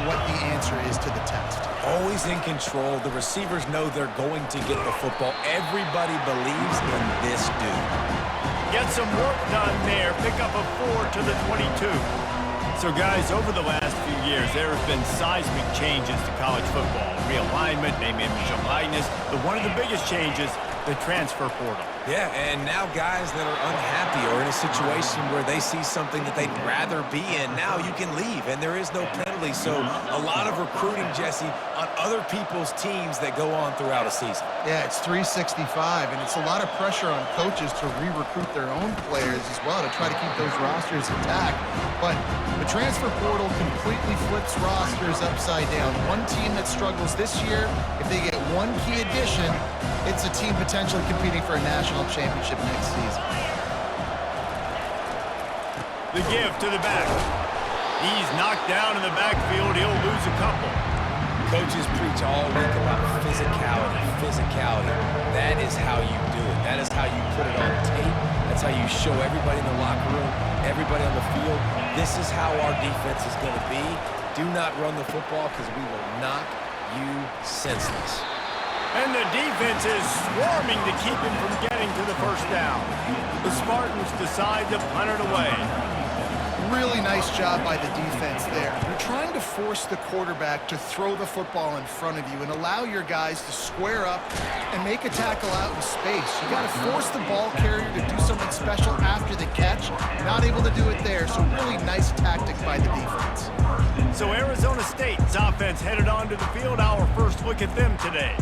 what the answer is to the test. Always in control. The receivers know they're going to get the football. Everybody believes in this dude. Get some work done there. Pick up a 4 to the 22. So, guys, over the last few years, there have been seismic changes to college football. Realignment, name, image, and likeness. But one of the biggest changes, the transfer portal. Yeah, and now guys that are unhappy or in a situation where they see something that they'd rather be in, now you can leave, and there is no penalty. So a lot of recruiting, Jesse, on other people's teams that go on throughout a season. Yeah, it's 365, and it's a lot of pressure on coaches to re-recruit their own players as well to try to keep those rosters intact. But the transfer portal completely flips rosters upside down. One team that struggles this year, if they get one key addition, it's a team potentially competing for a national championship next season. The give to the back. He's knocked down in the backfield. He'll lose a couple. Coaches preach all week about physicality. That is how you do it. That is how you put it on tape. That's how you show everybody in the locker room, everybody on the field. This is how our defense is going to be. Do not run the football because we will knock you senseless. And the defense is swarming to keep him from getting to the first down. The Spartans decide to punt it away. Really nice job by the defense there. You're trying to force the quarterback to throw the football in front of you and allow your guys to square up and make a tackle out in space. You got to force the ball carrier to do something special after the catch. Not able to do it there, so really nice tactic by the defense. So Arizona State's offense headed onto the field. Our first look at them today.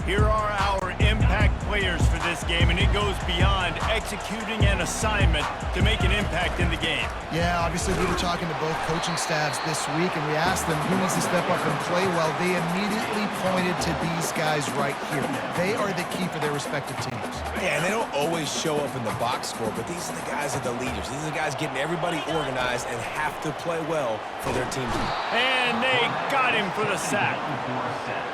Here are our impact players for this game, and it goes beyond executing an assignment to make an impact in the game. Yeah, obviously we were talking to both coaching staffs this week, and we asked them who needs to step up and play well. They immediately pointed to these guys right here. They are the key for their respective teams. Yeah, and they don't always show up in the box score, but these are the guys that are the leaders. These are the guys getting everybody organized and have to play well for their team. And they got him for the sack.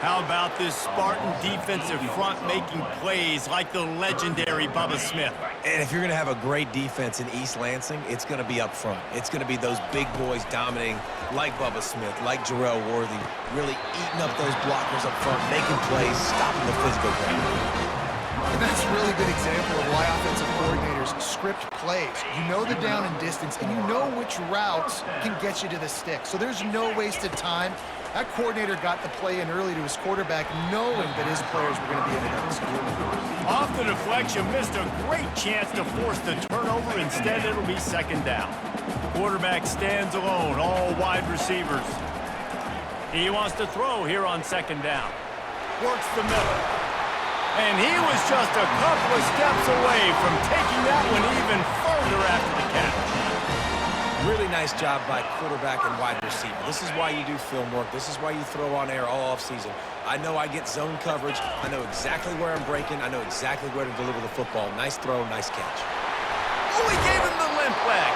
How about this Spartan defensive front making plays like the legendary Bubba Smith? And if you're going to have a great defense in East Lansing, it's going to be up front. It's going to be those big boys dominating like Bubba Smith, like Jarrell Worthy, really eating up those blockers up front, making plays, stopping the physical game. And that's a really good example of why offensive coordinators script plays. You know the down and distance, and you know which routes can get you to the stick. So there's no wasted time. That coordinator got the play in early to his quarterback, knowing that his players were going to be able to execute. Off the deflection, missed a great chance to force the turnover. Instead, it'll be second down. Quarterback stands alone, all wide receivers. He wants to throw here on second down. Works the middle. And he was just a couple of steps away from taking that one even further after the catch. Really nice job by quarterback and wide receiver. This is why you do film work. This is why you throw on air all offseason. I know I get zone coverage. I know exactly where I'm breaking. I know exactly where to deliver the football. Nice throw, nice catch. Oh, he gave him the limp leg.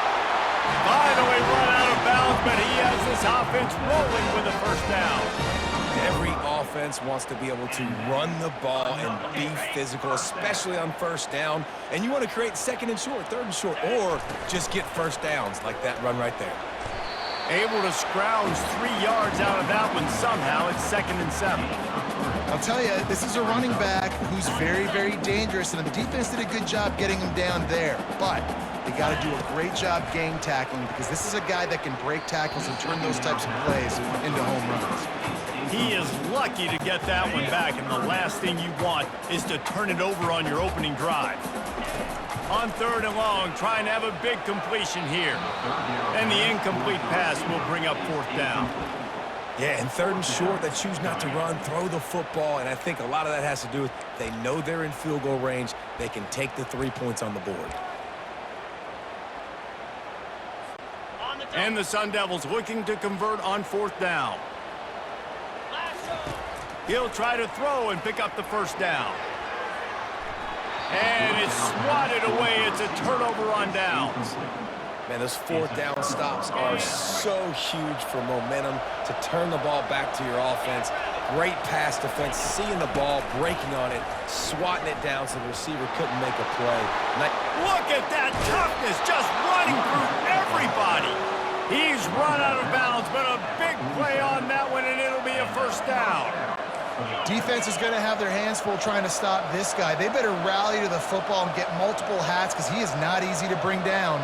Finally run out of bounds, but he has this offense rolling with a first down. Every offense wants to be able to run the ball and be physical, especially on first down. And you want to create second and short, third and short, or just get first downs like that run right there. Able to scrounge 3 yards out of that one somehow. It's 2nd and 7. I'll tell you, this is a running back who's very, very dangerous, and the defense did a good job getting him down there. But they got to do a great job gang tackling, because this is a guy that can break tackles and turn those types of plays into home runs. He is lucky to get that one back, and the last thing you want is to turn it over on your opening drive. On 3rd and long, trying to have a big completion here. And the incomplete pass will bring up 4th down. Yeah, and 3rd and short, they choose not to run, throw the football, and I think a lot of that has to do with they know they're in field goal range. They can take the 3 points on the board. And the Sun Devils looking to convert on 4th down. He'll try to throw and pick up the first down. And it's swatted away. It's a turnover on downs. Man, those 4th down stops are so huge for momentum to turn the ball back to your offense. Great pass defense, seeing the ball, breaking on it, swatting it down so the receiver couldn't make a play. Look at that toughness, just running through everybody. He's run out of bounds, but a big play on that. first down. Defense is going to have their hands full trying to stop this guy. They better rally to the football and get multiple hats because he is not easy to bring down.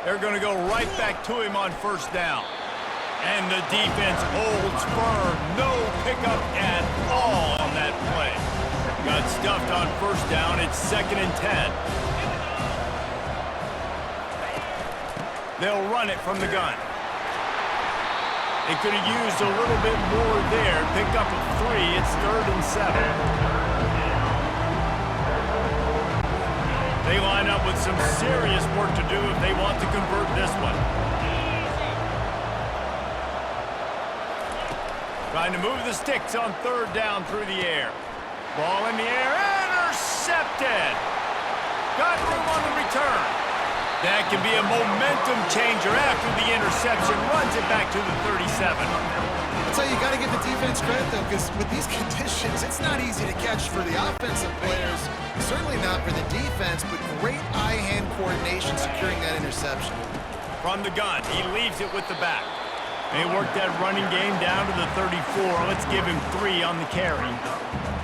They're going to go right back to him on first down. And the defense holds firm. No pickup at all on that play. Got stuffed on first down. It's 2nd and 10. They'll run it from the gun. They could have used a little bit more there. Pick up a 3. It's 3rd and 7. They line up with some serious work to do if they want to convert this one. Trying to move the sticks on 3rd down through the air. Ball in the air. Intercepted. Got room on the return. That can be a momentum changer after the interception. Runs it back to the 37. I'll tell you, you got to give the defense credit, though, because with these conditions, it's not easy to catch for the offensive players. Certainly not for the defense, but great eye-hand coordination securing that interception. From the gun, he leaves it with the back. They work that running game down to the 34. Let's give him 3 on the carry.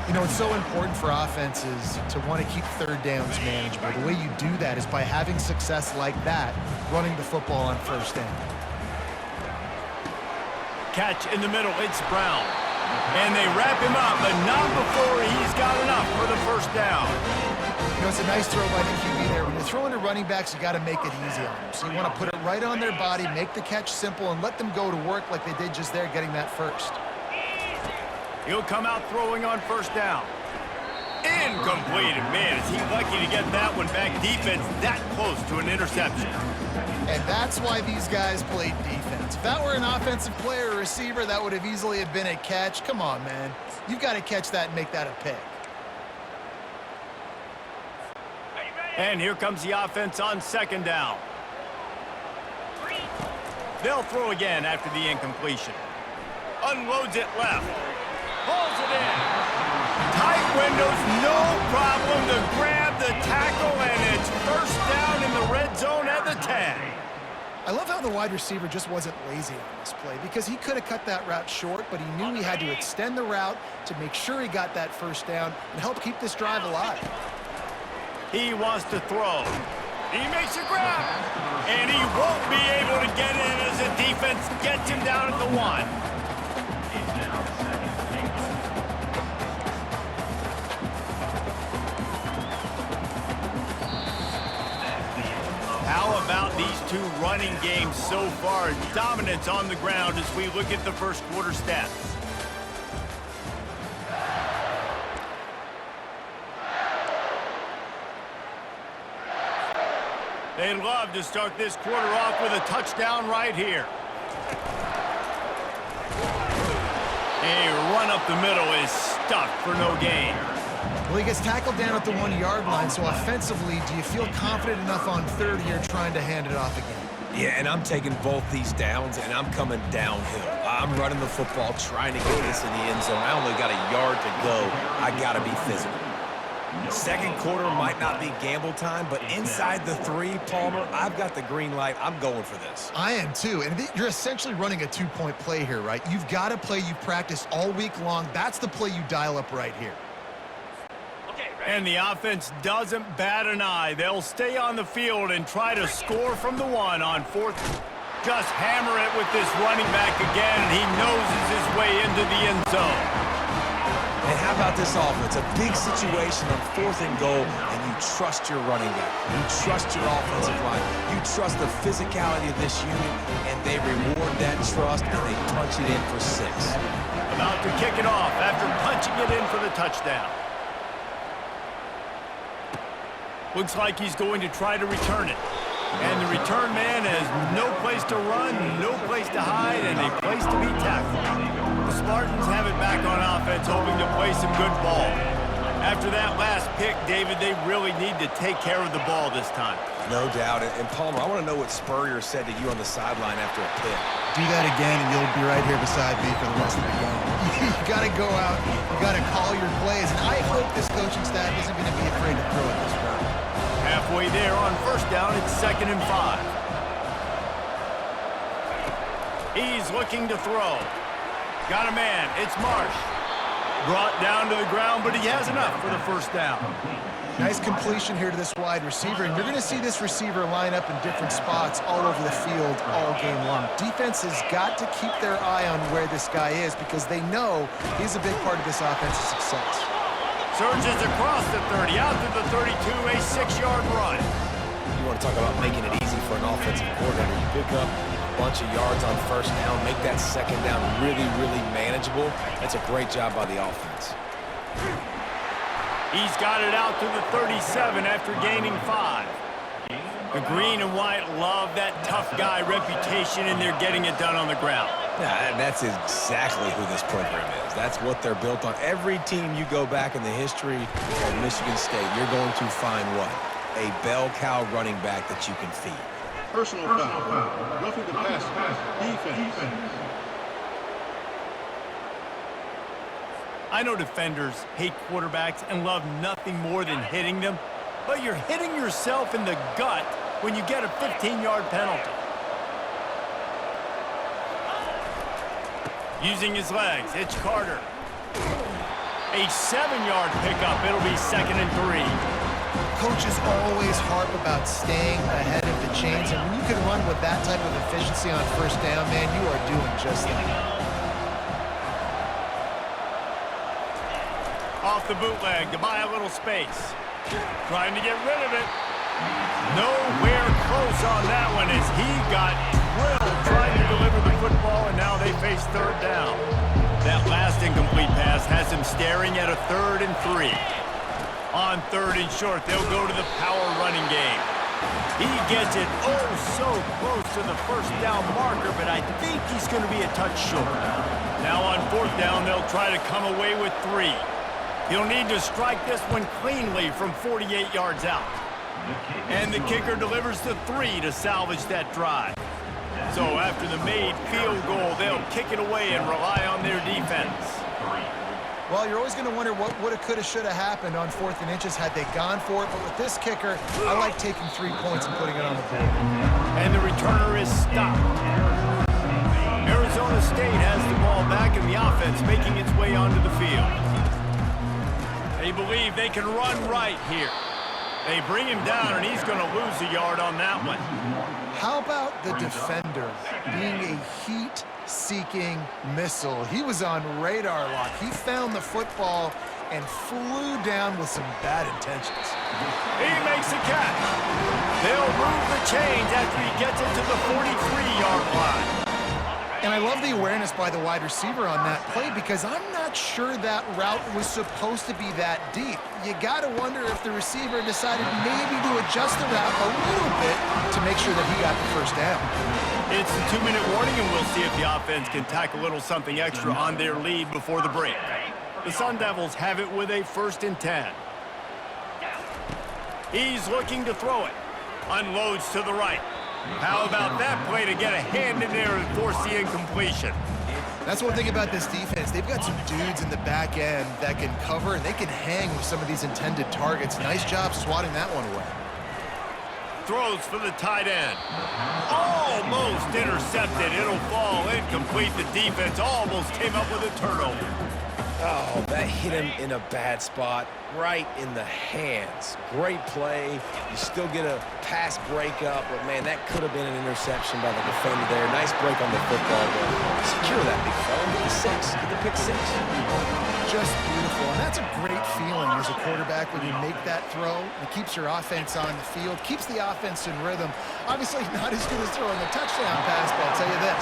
You know, it's so important for offenses to want to keep 3rd downs manageable. The way you do that is by having success like that, running the football on first down. Catch in the middle, it's Brown. And they wrap him up, but not before he's got enough for the first down. You know, it's a nice throw by the QB there. When you're throwing to running backs, you got to make it easy on them. So you want to put it right on their body, make the catch simple, and let them go to work like they did just there, getting that first. He'll come out throwing on first down. Incomplete. Man, is he lucky to get that one back. Defense that close to an interception. And that's why these guys played defense. If that were an offensive player or receiver, that would have easily have been a catch. Come on, man. You've got to catch that and make that a pick. And here comes the offense on 2nd down. They'll throw again after the incompletion. Unloads it left. Pulls it in. Tight windows, no problem to grab the tackle, and it's first down in the red zone at the 10. I love how the wide receiver just wasn't lazy on this play because he could have cut that route short, but he knew he had to extend the route to make sure he got that first down and help keep this drive alive. He wants to throw. He makes a grab, and he won't be able to get in as the defense gets him down at the 1. How about these two running games so far? Dominance on the ground as we look at the first quarter stats. They'd love to start this quarter off with a touchdown right here. A run up the middle is stuck for no gain. Well, he gets tackled down at the 1-yard line, so offensively, do you feel confident enough on 3rd here trying to hand it off again? Yeah, and I'm taking both these downs, and I'm coming downhill. I'm running the football, trying to get this in the end zone. I only got a yard to go. I got to be physical. 2nd quarter might not be gamble time, but inside the 3, Palmer, I've got the green light. I'm going for this. I am too, and you're essentially running a 2-point play here, right? You've got to play you've practiced all week long. That's the play you dial up right here. And the offense doesn't bat an eye. They'll stay on the field and try to score from the 1 on 4th. Just hammer it with this running back again, and he noses his way into the end zone. And how about this offense? A big situation on 4th and goal, and you trust your running back. You trust your offensive line. You trust the physicality of this unit, and they reward that trust, and they punch it in for 6. About to kick it off after punching it in for the touchdown. Looks like he's going to try to return it. And the return man has no place to run, no place to hide, and a place to be tackled. The Spartans have it back on offense, hoping to play some good ball. After that last pick, David, they really need to take care of the ball this time. No doubt. And Palmer, I want to know what Spurrier said to you on the sideline after a pick. Do that again, and you'll be right here beside me for the rest of the game. You got to go out, you got to call your plays, and I hope this coaching staff isn't going to be afraid to throw it this round. Halfway there on first down, it's 2nd and 5. He's looking to throw. Got a man. It's Marsh. Brought down to the ground, but he has enough for the first down. Nice completion here to this wide receiver, and you're going to see this receiver line up in different spots all over the field all game long. Defense has got to keep their eye on where this guy is because they know he's a big part of this offense's success. Surges across the 30, out to the 32, a 6-yard run. You want to talk about making it easy for an offensive coordinator. You pick up a bunch of yards on first down, make that second down really, really manageable. That's a great job by the offense. He's got it out to the 37 after gaining 5. The green and white love that tough guy reputation, and they're getting it done on the ground. Yeah, that's exactly who this program is. That's what they're built on. Every team you go back in the history of Michigan State, you're going to find what? A bell cow running back that you can feed. Personal foul. Roughing the pass. Defense. I know defenders hate quarterbacks and love nothing more than hitting them, but you're hitting yourself in the gut when you get a 15-yard penalty. Using his legs, it's Carter. A 7-yard pickup. It'll be 2nd and 3. Coaches always harp about staying ahead of the chains, and when you can run with that type of efficiency on first down, man, you are doing just that. Off the bootleg to buy a little space. Trying to get rid of it. Nowhere close on that one as he got drilled trying to deliver the football, and now they face 3rd down. That last incomplete pass has him staring at a 3rd and 3. On 3rd and short, they'll go to the power running game. He gets it so close to the first down marker, but I think he's going to be a touch short. Now on 4th down, they'll try to come away with 3. He'll need to strike this one cleanly from 48 yards out. And the kicker delivers the 3 to salvage that drive. So after the made field goal, they'll kick it away and rely on their defense. Well, you're always going to wonder what woulda, coulda, shoulda happened on 4th and inches had they gone for it. But with this kicker, I like taking 3 points and putting it on the board. And the returner is stopped. Arizona State has the ball back and the offense making its way onto the field. They believe they can run right here. They bring him down, and he's going to lose a yard on that one. How about the defender being a heat-seeking missile? He was on radar lock. He found the football and flew down with some bad intentions. He makes a catch. They'll move the chains after he gets it to the 43-yard line. And I love the awareness by the wide receiver on that play because I'm not sure that route was supposed to be that deep. You got to wonder if the receiver decided maybe to adjust the route a little bit to make sure that he got the first down. It's a 2-minute warning, and we'll see if the offense can tack a little something extra on their lead before the break. The Sun Devils have it with a 1st and 10. He's looking to throw it. Unloads to the right. How about that play to get a hand in there and force the incompletion? That's one thing about this defense. They've got some dudes in the back end that can cover, and they can hang with some of these intended targets. Nice job swatting that one away. Throws for the tight end. Almost intercepted. It'll fall incomplete. The defense almost came up with a turnover. Oh, that hit him in a bad spot, right in the hands. Great play. You still get a pass breakup, but, man, that could have been an interception by the defender there. Nice break on the football, but secure that big fella. Get the 6. Get the pick 6. Just beautiful, and that's a great feeling as a quarterback when you make that throw. It keeps your offense on the field, keeps the offense in rhythm. Obviously not as good as throwing a touchdown pass, but I'll tell you this,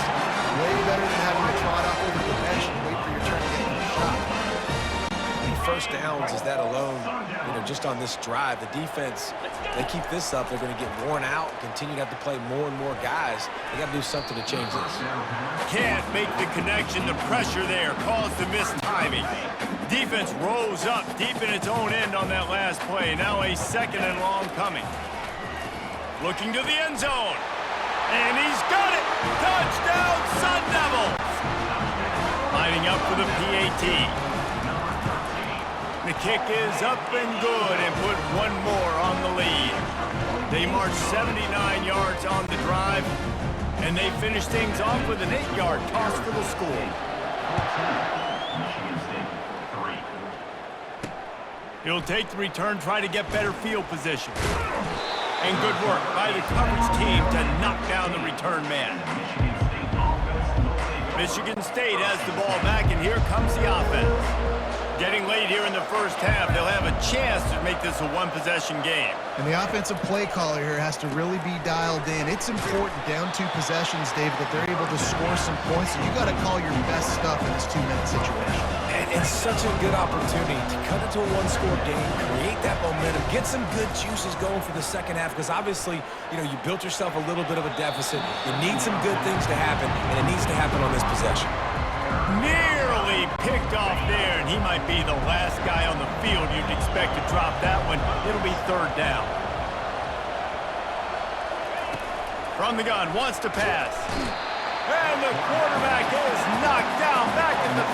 way better than having to trot off over the bench and wait for your turn to get a shot. First downs is that alone, just on this drive. The defense, they keep this up, they're going to get worn out, continue to have to play more and more guys. They got to do something to change this. Can't make the connection. The pressure there caused the missed timing. Defense rose up deep in its own end on that last play. Now a 2nd and long coming. Looking to the end zone. And he's got it! Touchdown, Sun Devils! Lining up for the PAT. The kick is up and good and put one more on the lead. They march 79 yards on the drive. And they finish things off with an 8-yard toss for the score. He'll take the return, try to get better field position. And good work by the coverage team to knock down the return man. Michigan State has the ball back, and here comes the offense. Getting late here in the first half, they'll have a chance to make this a one-possession game. And the offensive play caller here has to really be dialed in. It's important down 2 possessions, David, that they're able to score some points. So you got to call your best stuff in this 2-minute situation. And it's such a good opportunity to cut it to a one-score game, create that momentum, get some good juices going for the second half, because obviously, you built yourself a little bit of a deficit. You need some good things to happen, and it needs to happen on this possession. Nearly picked off there, and he might be the last guy on the field you'd expect to drop that one. It'll be 3rd down. From the gun, wants to pass. And the quarterback is knocked down back in the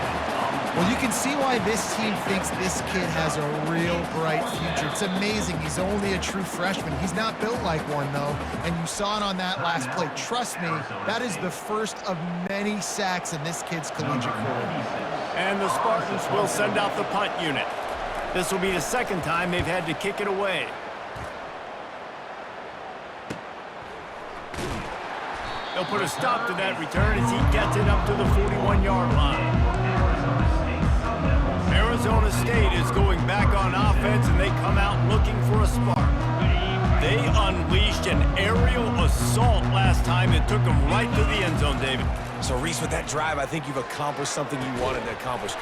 13. Well, you can see why this team thinks this kid has a real bright future. It's amazing. He's only a true freshman. He's not built like one, though, and you saw it on that last play. Trust me, that is the first of many sacks in this kid's collegiate career. And the Spartans will send out the punt unit. This will be the 2nd time they've had to kick it away. They'll put a stop to that return as he gets it up to the 41-yard line. Arizona State is going back on offense, and they come out looking for a spark. They unleashed an aerial assault last time that took them right to the end zone, David. So, Reese, with that drive, I think you've accomplished something you wanted to accomplish.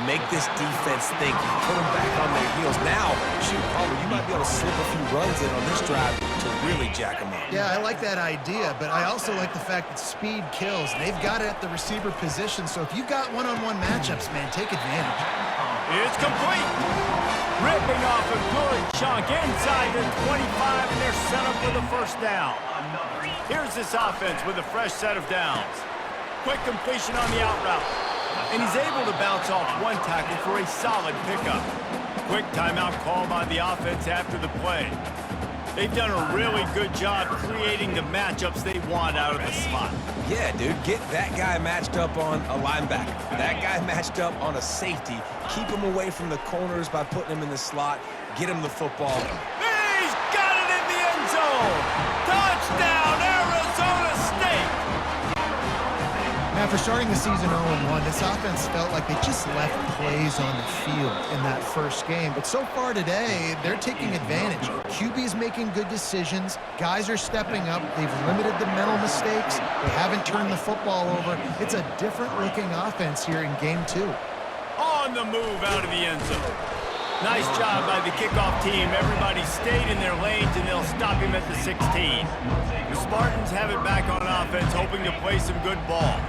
Make this defense think. Put them back on their heels. Now, shoot, Palmer, you might be able to slip a few runs in on this drive to really jack them up. Yeah, I like that idea, but I also like the fact that speed kills. They've got it at the receiver position, so if you've got one-on-one matchups, man, take advantage. It's complete. Ripping off a good chunk inside the 25, and they're set up with a 1st down. Here's this offense with a fresh set of downs. Quick completion on the out route. And he's able to bounce off one tackle for a solid pickup. Quick timeout call by the offense after the play. They've done a really good job creating the matchups they want out of the slot. Yeah, dude, get that guy matched up on a linebacker. That guy matched up on a safety. Keep him away from the corners by putting him in the slot. Get him the football. He's got it in the end zone! Touchdown, Arizona State! After starting the season 0-1, this offense felt like they just left plays on the field in that first game. But so far today, they're taking advantage. QB's making good decisions. Guys are stepping up. They've limited the mental mistakes. They haven't turned the football over. It's a different-looking offense here in Game 2. On the move out of the end zone. Nice job by the kickoff team. Everybody stayed in their lanes, and they'll stop him at the 16. The Spartans have it back on offense, hoping to play some good ball.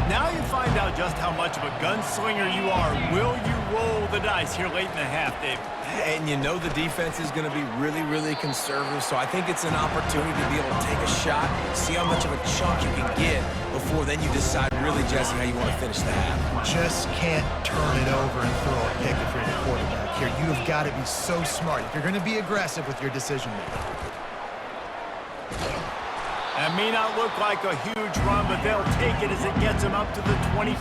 Now you find out just how much of a gunslinger you are. Will you roll the dice here late in the half, Dave? And you know the defense is going to be really, really conservative, so I think it's an opportunity to be able to take a shot, see how much of a chunk you can get before then you decide really, Jesse, how you want to finish the half. Just can't turn it over and throw a pick if you're the quarterback here. You have got to be so smart if you're going to be aggressive with your decision-making. That may not look like a huge run, but they'll take it as it gets them up to the 24.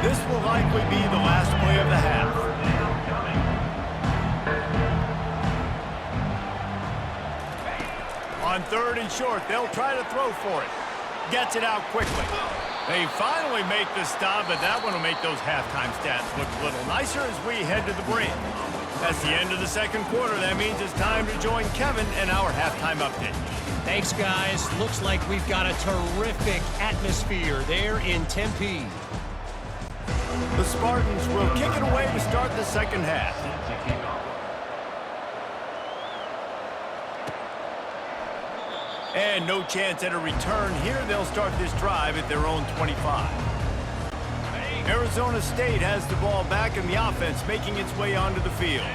This will likely be the last play of the half. On 3rd and short, they'll try to throw for it. Gets it out quickly. They finally make the stop, but that one will make those halftime stats look a little nicer as we head to the break. That's the end of the 2nd quarter. That means it's time to join Kevin in our halftime update. Thanks, guys. Looks like we've got a terrific atmosphere there in Tempe. The Spartans will kick it away to start the 2nd half. And no chance at a return here. They'll start this drive at their own 25. Arizona State has the ball back, and the offense making its way onto the field.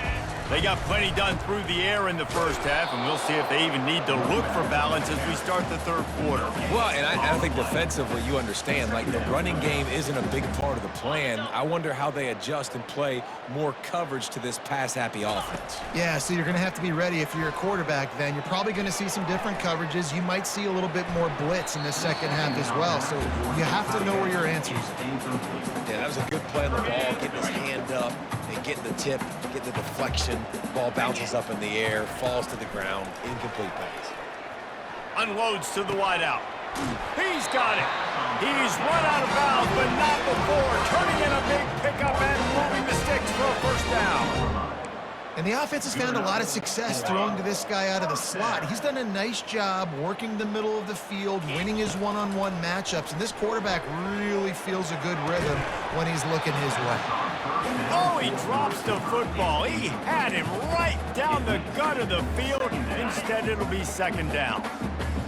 They got plenty done through the air in the first half, and we'll see if they even need to look for balance as we start the third quarter. Well, and I think defensively, you understand, like the running game isn't a big part of the plan. I wonder how they adjust and play more coverage to this pass-happy offense. Yeah, so you're going to have to be ready if you're a quarterback then. You're probably going to see some different coverages. You might see a little bit more blitz in the second half as well, so you have to know where your answers are. Yeah, that was a good play on the ball, getting his hand up and getting the tip, getting the deflection. Ball bounces up in the air, falls to the ground, incomplete pass. Unloads to the wideout. He's got it. He's run out of bounds, but not before turning in a big pickup and moving the sticks for a first down. And the offense has found a lot of success throwing to this guy out of the slot. He's done a nice job working the middle of the field, winning his one-on-one matchups, and this quarterback really feels a good rhythm when he's looking his way. Oh, he drops the football. He had him right down the gut of the field. Instead, it'll be second down.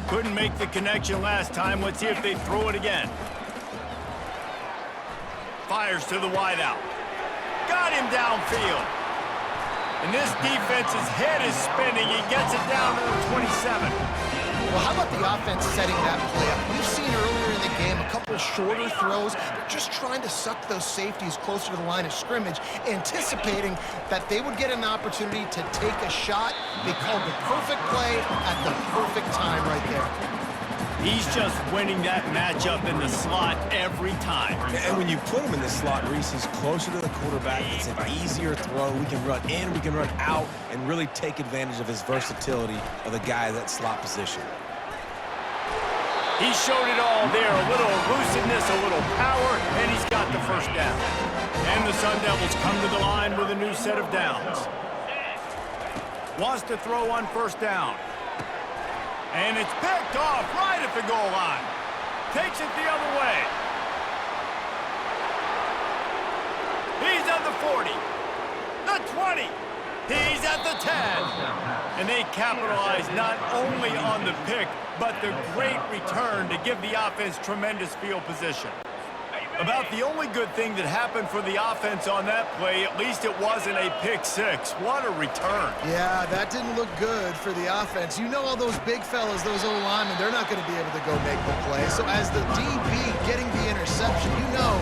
Couldn't make the connection last time. Let's see if they throw it again. Fires to the wideout. Got him downfield. And this defense's head is spinning. He gets it down to the 27. Well, how about the offense setting that play up? We've seen earlier in the game a couple shorter throws. They're just trying to suck those safeties closer to the line of scrimmage, anticipating that they would get an opportunity to take a shot. They called the perfect play at the perfect time right there. He's just winning that matchup in the slot every time. And when you put him in the slot, Reese, he's closer to the quarterback. It's an easier throw. We can run in, we can run out, and really take advantage of his versatility of the guy in that slot position. He showed it all there. A little elusiveness, a little power, and he's got the first down. And the Sun Devils come to the line with a new set of downs. Wants to throw on first down. And it's picked off right at the goal line. Takes it the other way. He's at the 40, the 20. He's at the 10. And they capitalize not only on the pick, but the great return to give the offense tremendous field position. About the only good thing that happened for the offense on that play, at least it wasn't a pick six. What a return. Yeah, that didn't look good for the offense. You know all those big fellas, those O-linemen, they're not going to be able to go make the play. So as the DB getting the interception, you know,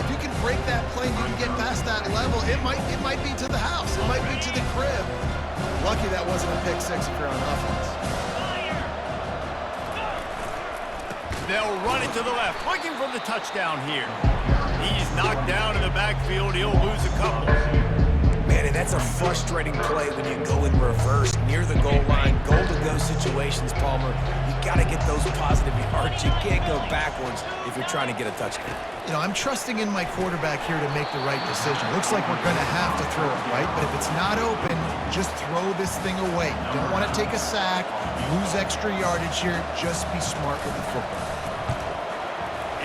if you can break that play and you can get past that level, it might be to the house. It might be to the crib. Lucky that wasn't a pick six if you're on offense. They'll run it to the left, looking for the touchdown here. He's knocked down in the backfield. He'll lose a couple. Man, and that's a frustrating play when you go in reverse near the goal line. Goal-to-go situations, Palmer. You got to get those positive yards. You can't go backwards if you're trying to get a touchdown. You know, I'm trusting in my quarterback here to make the right decision. Looks like we're going to have to throw it, right? But if it's not open, just throw this thing away. You don't want to take a sack, lose extra yardage here. Just be smart with the football.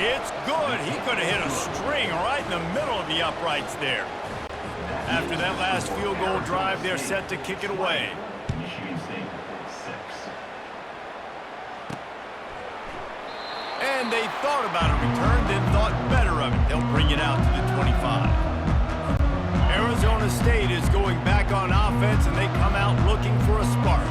It's good. He could have hit a string right in the middle of the uprights there. After that last field goal drive, they're set to kick it away. And they thought about a return, then thought better of it. They'll bring it out to the 25. Arizona State is going back on offense, and they come out looking for a spark.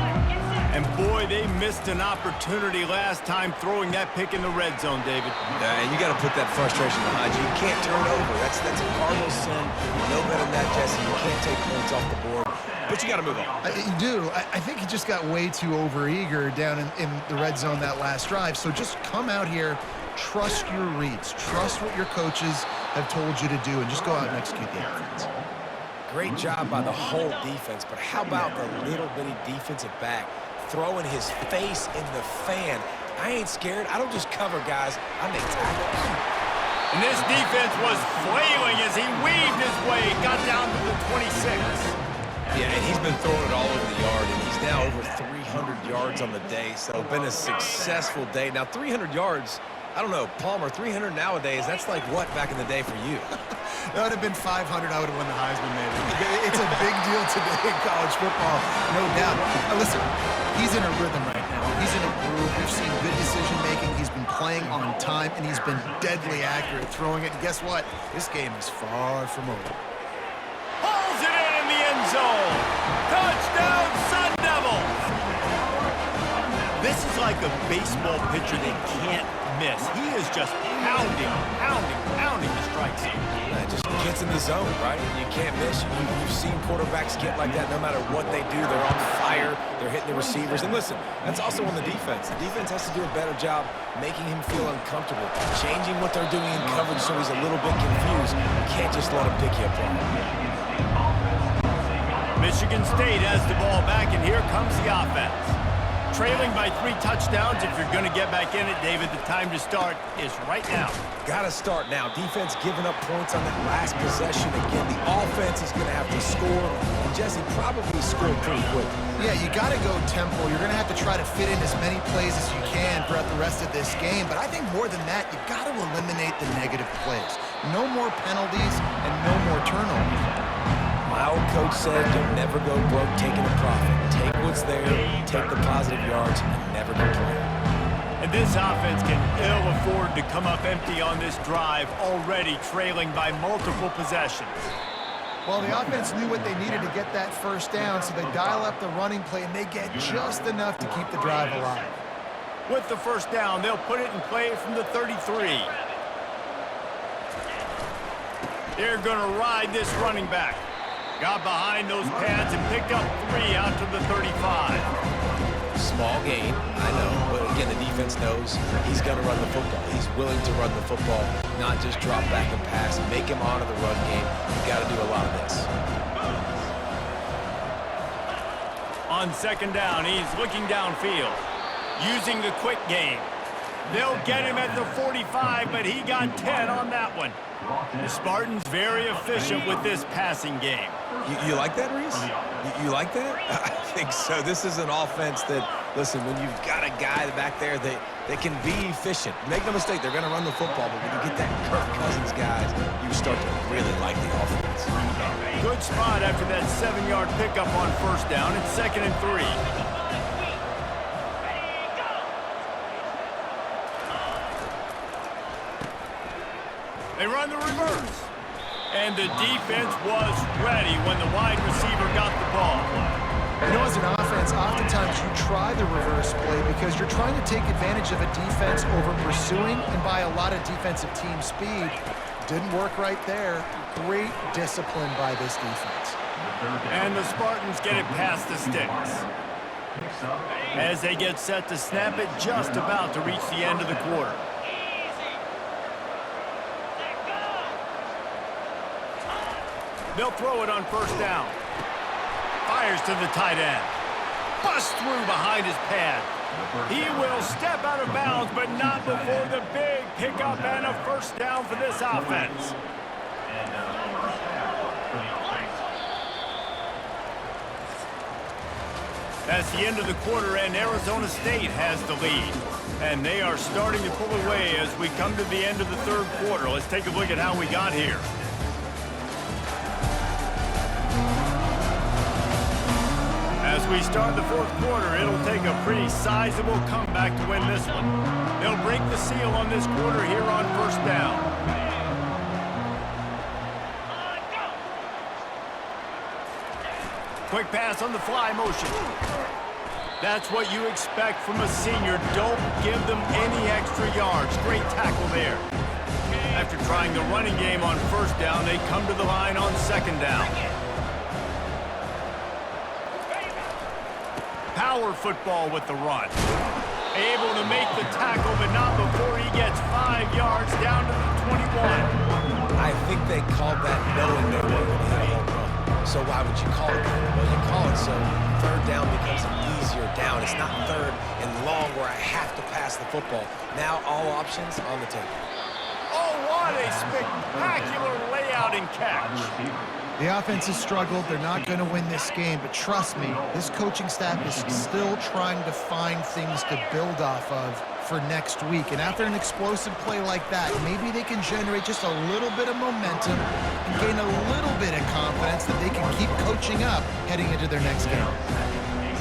And boy, they missed an opportunity last time throwing that pick in the red zone, David. And you got to put that frustration behind you. You can't turn it over. That's a cardinal sin. You know better than that, Jesse. You can't take points off the board. But you got to move on. You do. I think he just got way too overeager down in the red zone that last drive. So just come out here, trust your reads, trust what your coaches have told you to do, and just go out and execute the offense. Great job by the whole defense, but how about the little bitty defensive back throwing his face in the fan? I ain't scared. I don't just cover guys. I make tackles. And this defense was flailing as he weaved his way, got down to the 26. Yeah, and he's been throwing it all over the yard, and he's now over 300 yards on the day, so been a successful day. Now, 300 yards, I don't know, Palmer, 300 nowadays, that's like what back in the day for you? That would have been 500. I would have won the Heisman, maybe. It's a big deal today in college football, no doubt. Now, listen, he's in a rhythm right now. He's in a groove. We've seen good decision-making. He's been playing on time, and he's been deadly accurate throwing it. And guess what? This game is far from over. Pulls it in the end zone. Touchdown, Sun Devils! This is like a baseball pitcher that can't miss. He is just pounding the strike zone. It just gets in the zone, right? You can't miss. You've seen quarterbacks get like that no matter what they do. They're on fire. They're hitting the receivers. And listen, that's also on the defense. The defense has to do a better job making him feel uncomfortable, changing what they're doing in coverage so he's a little bit confused. You can't just let him pick you apart. Michigan State has the ball back, and here comes the offense. Trailing by 3 touchdowns. If you're going to get back in it, David, the time to start is right now. Got to start now. Defense giving up points on that last possession. Again, the offense is going to have to score, and Jesse probably scored pretty quick. Yeah, you got to go tempo. You're going to have to try to fit in as many plays as you can throughout the rest of this game. But I think more than that, you got to eliminate the negative plays. No more penalties and no more turnovers. My old coach said you'll never go broke taking a profit. Take what's there, take the positive yards, and never complain. And this offense can ill afford to come up empty on this drive, already trailing by multiple possessions. Well, the offense knew what they needed to get that first down, so they dial up the running play, and they get just enough to keep the drive alive. With the first down, they'll put it in play from the 33. They're going to ride this running back. Got behind those pads and picked up 3 out to the 35. Small gain, I know, but again, the defense knows he's going to run the football. He's willing to run the football, not just drop back and pass, make him honor the run game. You've got to do a lot of this. On second down, he's looking downfield, using the quick game. They'll get him at the 45, but he got 10 on that one. The Spartans very efficient with this passing game. You like that, Reese? You like that? I think so. This is an offense that, listen, when you've got a guy back there that can be efficient, make no mistake, they're going to run the football, but when you get that Kirk Cousins guys, you start to really like the offense. Good spot after that 7-yard pickup on first down. It's 2nd and 3. They run the reverse. And the defense was ready when the wide receiver got the ball. You know, as an offense, oftentimes you try the reverse play because you're trying to take advantage of a defense over pursuing and by a lot of defensive team speed. Didn't work right there. Great discipline by this defense. And the Spartans get it past the sticks. As they get set to snap it, just about to reach the end of the quarter. They'll throw it on first down. Fires to the tight end. Busts through behind his pad. He will step out of bounds, but not before the big pickup and a first down for this offense. That's the end of the quarter, and Arizona State has the lead. And they are starting to pull away as we come to the end of the third quarter. Let's take a look at how we got here. As we start the fourth quarter, it'll take a pretty sizable comeback to win this one. They'll break the seal on this quarter here on first down. Quick pass on the fly motion. That's what you expect from a senior. Don't give them any extra yards. Great tackle there. After trying the running game on first down, they come to the line on second down. Power football with the run. Able to make the tackle, but not before he gets 5 yards down to the 21. I think they called that knowing they were going to hit a home run. So why would you call it that? Well, you call it so third down becomes an easier down. It's not third and long where I have to pass the football. Now all options on the table. Oh, what a spectacular layout and catch. The offense has struggled. They're not going to win this game, but trust me, this coaching staff is still trying to find things to build off of for next week. And after an explosive play like that, maybe they can generate just a little bit of momentum and gain a little bit of confidence that they can keep coaching up heading into their next game.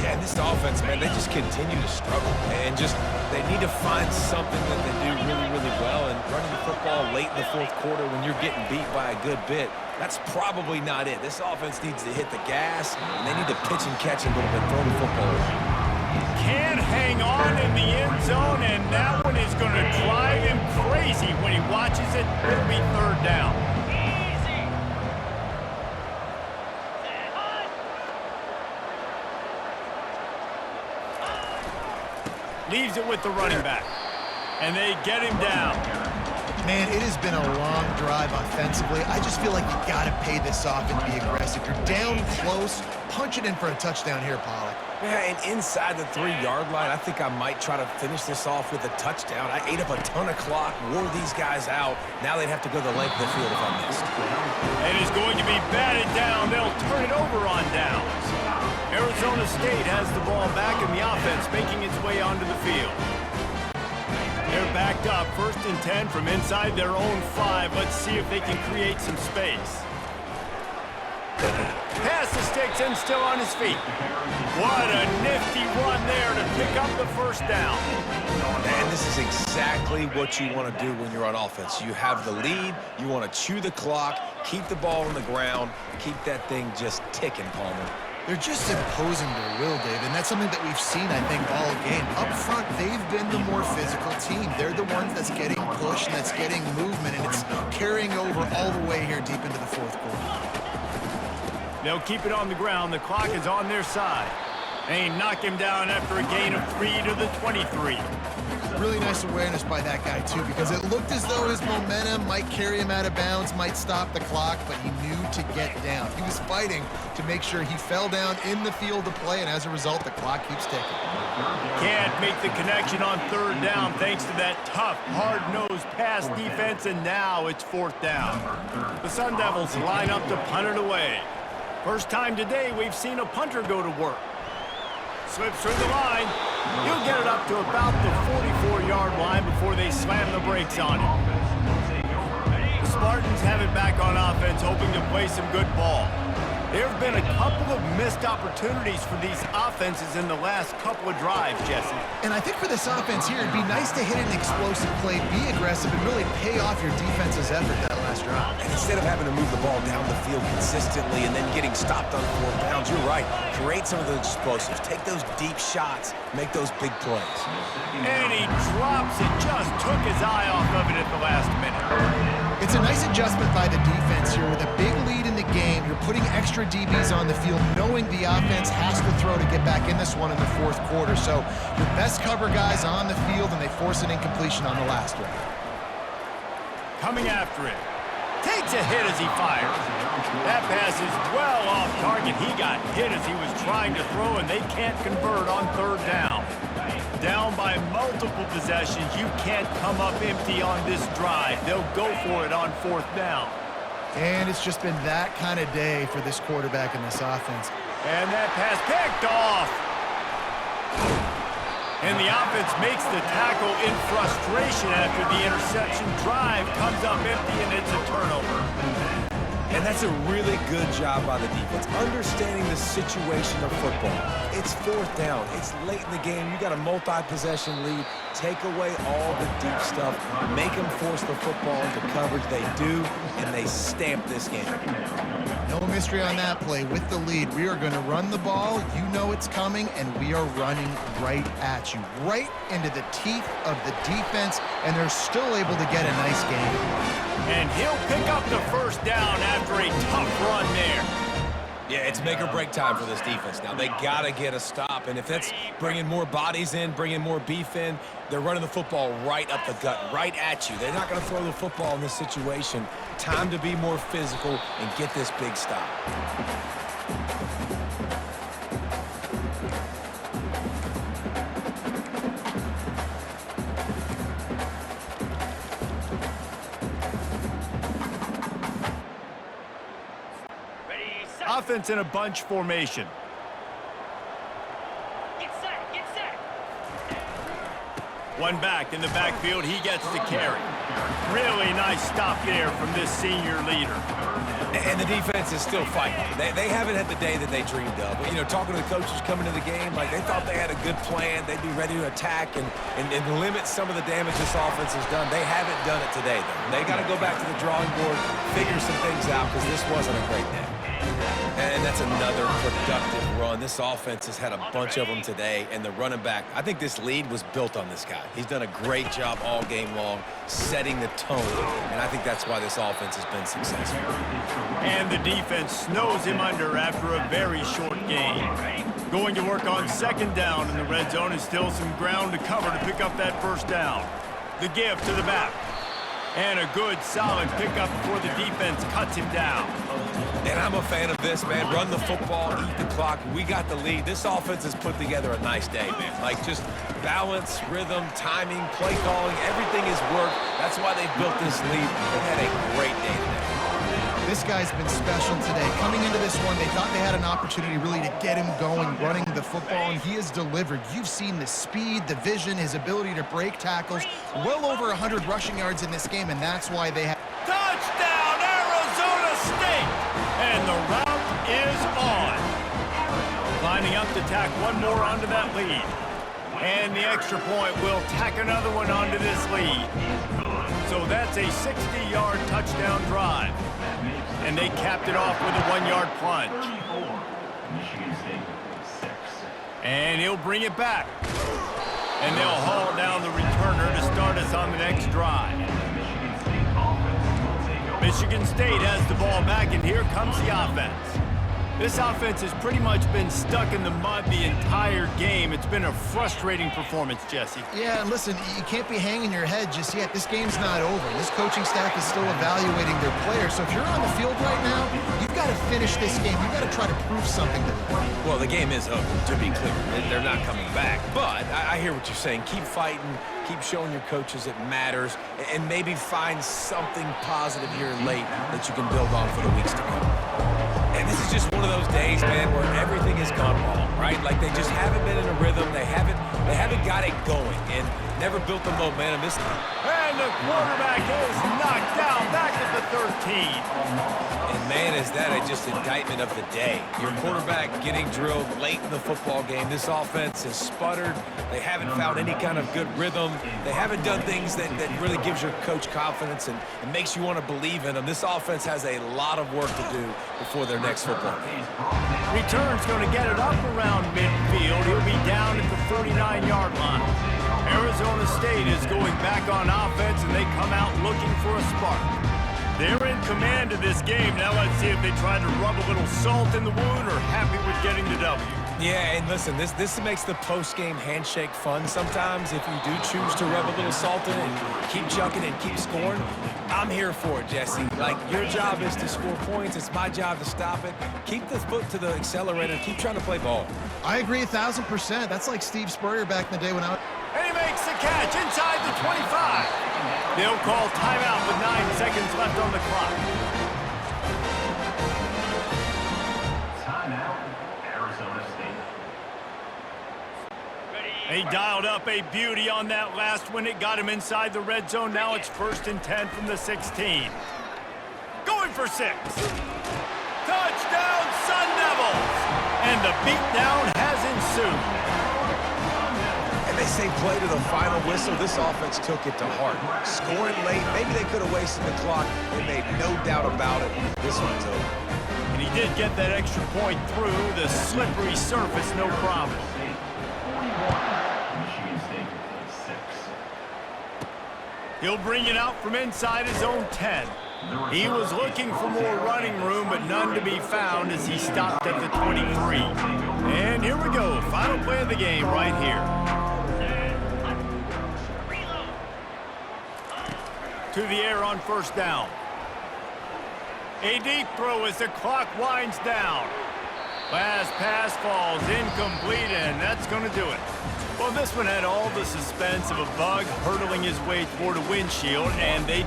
Yeah, and this offense, man, they just continue to struggle. And just, they need to find something that they do really, really well. And running the football late in the fourth quarter when you're getting beat by a good bit, that's probably not it. This offense needs to hit the gas, and they need to pitch and catch a little bit, throw the football around. Can't hang on in the end zone, and that one is going to drive him crazy when he watches it. It'll be third down. Leaves it with the running back, and they get him down. Man, it has been a long drive offensively. I just feel like you got to pay this off and be aggressive. You're down close. Punch it in for a touchdown here, Pollock. Yeah, and inside the 3-yard line, I think I might try to finish this off with a touchdown. I ate up a ton of clock, wore these guys out. Now they'd have to go the length of the field if I missed. And is going to be batted down. They'll turn it over on downs. Arizona State has the ball back, and the offense making its way onto the field. They're backed up, 1st and 10 from inside their own 5. Let's see if they can create some space. Pass the sticks and still on his feet. What a nifty run there to pick up the first down. And this is exactly what you want to do when you're on offense. You have the lead, you want to chew the clock, keep the ball on the ground, keep that thing just ticking, Palmer. They're just imposing their will, Dave, and that's something that we've seen, I think, all game. Up front, they've been the more physical team. They're the ones that's getting pushed and that's getting movement, and it's carrying over all the way here deep into the fourth quarter. They'll keep it on the ground. The clock is on their side. They knock him down after a gain of 3 to the 23. Really nice awareness by that guy, too, because it looked as though his momentum might carry him out of bounds, might stop the clock, but he knew to get down. He was fighting to make sure he fell down in the field to play, and as a result, the clock keeps ticking. Can't make the connection on 3rd down thanks to that tough, hard-nosed pass defense, and now it's 4th down. The Sun Devils line up to punt it away. First time today we've seen a punter go to work. Slips through the line. He'll get it up to about the 44-yard line before they slam the brakes on him. The Spartans have it back on offense, hoping to play some good ball. There have been a couple of missed opportunities for these offenses in the last couple of drives, Jesse. And I think for this offense here, it'd be nice to hit an explosive play, be aggressive, and really pay off your defense's effort that last drive. And instead of having to move the ball down the field consistently and then getting stopped on 4 downs, you're right. Create some of those explosives. Take those deep shots. Make those big plays. And he drops it. Just took his eye off of it at the last minute. It's a nice adjustment by the defense here. With a big lead in the game, you're putting extra DBs on the field, knowing the offense has to throw to get back in this one in the 4th quarter. So your best cover guys on the field, and they force an incompletion on the last one. Coming after it. Takes a hit as he fires. That pass is well off target. He got hit as he was trying to throw, and they can't convert on 3rd down. Down by multiple possessions. You can't come up empty on this drive. They'll go for it on 4th down. And it's just been that kind of day for this quarterback in this offense. And that pass picked off. And the offense makes the tackle in frustration after the interception. Drive comes up empty, and it's a turnover. And that's a really good job by the defense, understanding the situation of football. It's 4th down. It's late in the game. You got a multi-possession lead. Take away all the deep stuff. Make them force the football into coverage. They do, and they stamp this game. No mystery on that play. With the lead, we are going to run the ball. You know it's coming, and we are running right at you, right into the teeth of the defense, and they're still able to get a nice game. And he'll pick up the 1st down after a tough run there. Yeah, it's make or break time for this defense now. They got to get a stop, and if that's bringing more bodies in, bringing more beef in, they're running the football right up the gut, right at you. They're not going to throw the football in this situation. Time to be more physical and get this big stop. Offense in a bunch formation. Get set, get set. One back in the backfield, he gets the carry. Really nice stop there from this senior leader. And the defense is still fighting. They haven't had the day that they dreamed of. But, you know, talking to the coaches coming to the game, like they thought they had a good plan. They'd be ready to attack and limit some of the damage this offense has done. They haven't done it today, though. They got to go back to the drawing board, figure some things out, because this wasn't a great day. And that's another productive run. This offense has had a bunch of them today, and the running back, I think this lead was built on this guy. He's done a great job all game long setting the tone, and I think that's why this offense has been successful. And the defense snows him under after a very short game. Going to work on second down in the red zone is still some ground to cover to pick up that first down. The give to the back. And a good, solid pickup before the defense cuts him down. And I'm a fan of this, man. Run the football, eat the clock. We got the lead. This offense has put together a nice day, man. Like, just balance, rhythm, timing, play calling, everything has worked. That's why they built this lead. They've had a great day today. This guy's been special today. Coming into this one, they thought they had an opportunity really to get him going, running the football, and he has delivered. You've seen the speed, the vision, his ability to break tackles. Well over 100 rushing yards in this game, and that's why they have... Touchdown, Arizona State! And the route is on. Lining up to tack one more onto that lead. And the extra point will tack another one onto this lead. So that's a 60-yard touchdown drive. And they capped it off with a 1-yard plunge. And he'll bring it back. And they'll haul down the returner to start us on the next drive. Michigan State has the ball back, and here comes the offense. This offense has pretty much been stuck in the mud the entire game. It's been a frustrating performance, Jesse. Yeah, and listen, you can't be hanging your head just yet. This game's not over. This coaching staff is still evaluating their players. So if you're on the field right now, you've got to finish this game. You've got to try to prove something to them. Well, the game is over, to be clear. They're not coming back. But I hear what you're saying. Keep fighting. Keep showing your coaches it matters. And maybe find something positive here late that you can build on for the weeks to come. And this is just one of those days, man, where everything has gone wrong, right? Like they just haven't been in a rhythm. They haven't got it going and never built the momentum. And the quarterback is knocked down back at the 13. And man, is that just indictment of the day. Your quarterback getting drilled late in the football game. This offense has sputtered. They haven't found any kind of good rhythm. They haven't done things that really gives your coach confidence and makes you want to believe in them. This offense has a lot of work to do before their next football game. Return's going to get it up around midfield. He'll be down at the 39-yard line. Arizona State is going back on offense, and they come out looking for a spark. They're in command of this game. Now let's see if they try to rub a little salt in the wound or happy with getting the W. Yeah, and listen, this makes the post-game handshake fun sometimes if you do choose to rub a little salt in it and keep chucking and keep scoring. I'm here for it, Jesse. Like, your job is to score points. It's my job to stop it. Keep the foot to the accelerator. Keep trying to play ball. I agree 1,000%. That's like Steve Spurrier back in the day when I... And he makes the catch inside the 25. They'll call timeout with 9 seconds left on the clock. Timeout, Arizona State. He dialed up a beauty on that last one. It got him inside the red zone. Now it's 1st and 10 from the 16. Going for 6. Touchdown, Sun Devils! And the beatdown has ensued. They say play to the final whistle. This offense took it to heart. Scoring late, maybe they could have wasted the clock. They made no doubt about it. This one's over. And he did get that extra point through the slippery surface, no problem. He'll bring it out from inside his own 10. He was looking for more running room, but none to be found as he stopped at the 23. And here we go, final play of the game right here. To the air on 1st down. A deep throw as the clock winds down. Last pass falls incomplete, and that's going to do it. Well, this one had all the suspense of a bug hurtling his way toward a windshield, and they did.